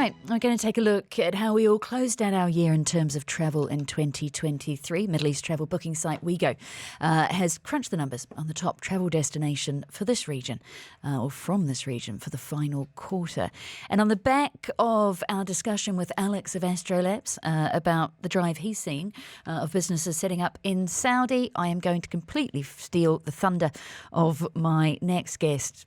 right, we're going to take a look at how we all closed out our year in terms of travel in 2023. Middle East travel booking site Wego has crunched the numbers on the top travel destination for this region, or from this region, for the final quarter. And on the back of our discussion with Alex of Astrolabs about the drive he's seen of businesses setting up in Saudi, I am going to completely steal the thunder of my next guest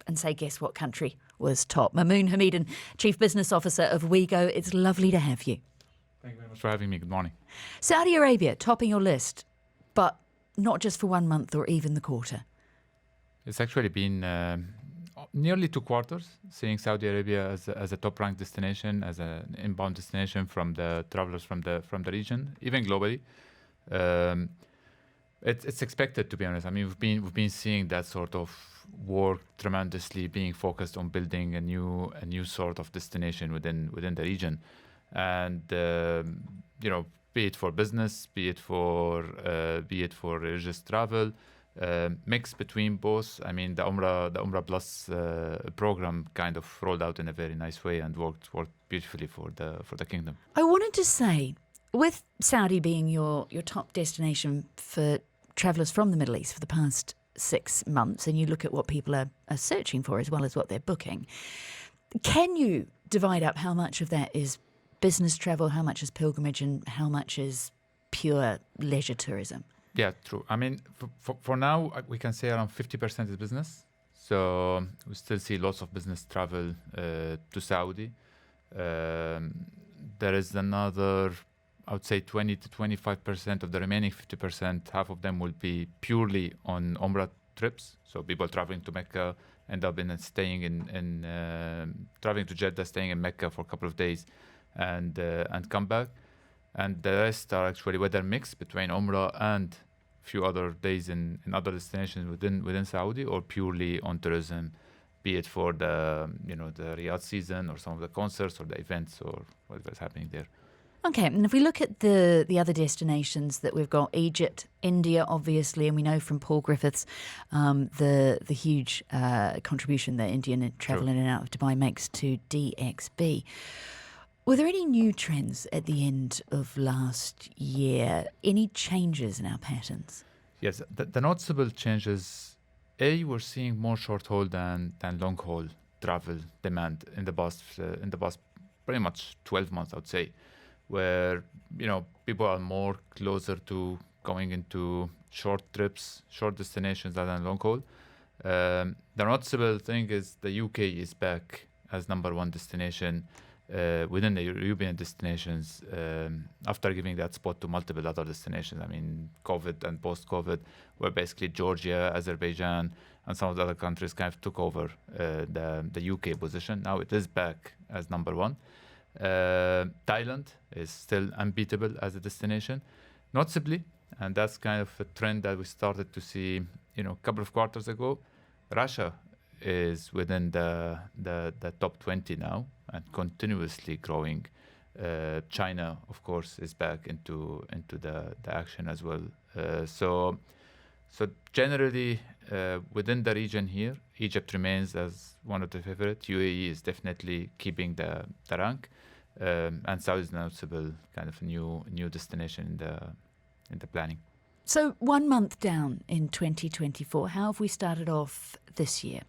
and say, guess what country was top? Mamoun Hmedan, Chief Business Officer of Wego. It's lovely to have you. Thank you very much for having me. Good morning. Saudi Arabia topping your list, but not just for 1 month or even the quarter. It's actually been nearly 2 quarters seeing Saudi Arabia as a top-ranked destination, as an inbound destination from the travelers from the region, even globally. It's expected, to be honest. I mean, we've been seeing that sort of work tremendously, being focused on building a new sort of destination within the region, and be it for business, be it for religious travel, mix between both. I mean, the Umrah Plus program kind of rolled out in a very nice way and worked beautifully for the kingdom. I wanted to say, with Saudi being your top destination for travellers from the Middle East for the past 6 months, and you look at what people are searching for as well as what they're booking, can you divide up how much of that is business travel, how much is pilgrimage, and how much is pure leisure tourism? Yeah, true. I mean, for now, we can say around 50% is business. So we still see lots of business travel to Saudi. There is another, I would say 20 to 25% of the remaining 50%, half of them will be purely on Umrah trips. So people traveling to Mecca end up traveling to Jeddah, staying in Mecca for a couple of days and come back. And the rest are actually whether mixed between Umrah and a few other days in other destinations within Saudi, or purely on tourism, be it for the Riyadh season or some of the concerts or the events or whatever's happening there. Okay, and if we look at the other destinations that we've got, Egypt, India, obviously, and we know from Paul Griffiths the huge contribution that Indian travel in and out of Dubai makes to DXB. Were there any new trends at the end of last year? Any changes in our patterns? Yes, the noticeable changes. We're seeing more short-haul than long-haul travel demand in the past pretty much 12 months, I would say, where people are more closer to going into short trips, short destinations rather than long-haul. The noticeable thing is the UK is back as number 1 destination within the European destinations, after giving that spot to multiple other destinations. I mean, COVID and post-COVID, where basically Georgia, Azerbaijan, and some of the other countries kind of took over the UK position. Now it is back as number 1. Thailand is still unbeatable as a destination, noticeably, and that's kind of a trend that we started to see a couple of quarters ago. Russia is within the top 20 now and continuously growing. China, of course, is back into the action as well. So generally, within the region here, Egypt remains as one of the favorites. UAE is definitely keeping the rank, and Saudi is noticeable kind of a new destination in the planning. So 1 month down in 2024, how have we started off this year?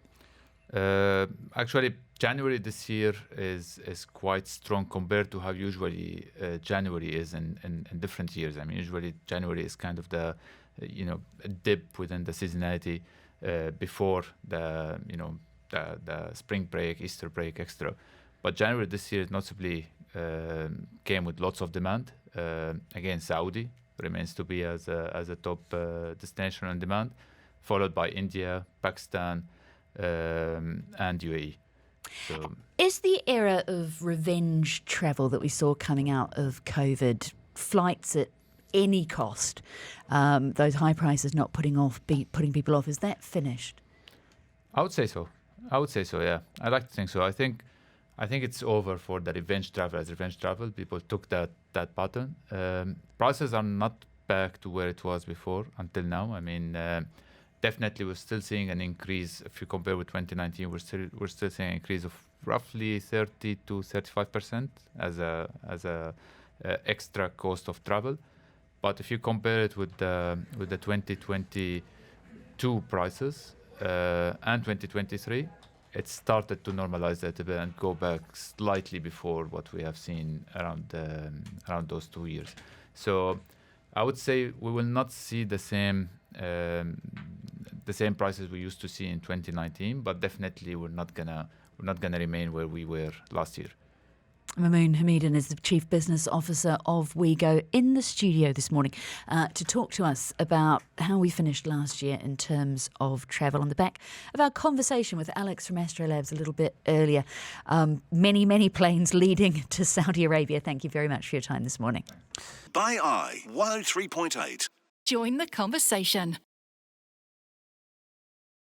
Actually, January this year is quite strong compared to how usually January is in different years. I mean, usually January is kind of the a dip within the seasonality before the spring break, Easter break, etc. But January this year noticeably came with lots of demand. Again, Saudi remains to be as a top destination on demand, followed by India, Pakistan, and UAE. So, is the era of revenge travel that we saw coming out of COVID, flights at any cost, those high prices not putting people off, is that finished? I would say so. Yeah, I like to think so. I think it's over for the revenge travel. As revenge travel, people took that pattern. Prices are not back to where it was before until now. I mean, definitely we're still seeing an increase. If you compare with 2019, we're still seeing an increase of roughly 30 to 35% as a extra cost of travel. But if you compare it with the 2022 prices and 2023, it started to normalize that a bit and go back slightly before what we have seen around those 2 years. So I would say we will not see the same prices we used to see in 2019, but definitely we're not gonna remain where we were last year. Mamoun Hmedan is the Chief Business Officer of Wego in the studio this morning to talk to us about how we finished last year in terms of travel on the back of our conversation with Alex from Astrolabs a little bit earlier. Many planes leading to Saudi Arabia. Thank you very much for your time this morning. By 103.8. Join the conversation.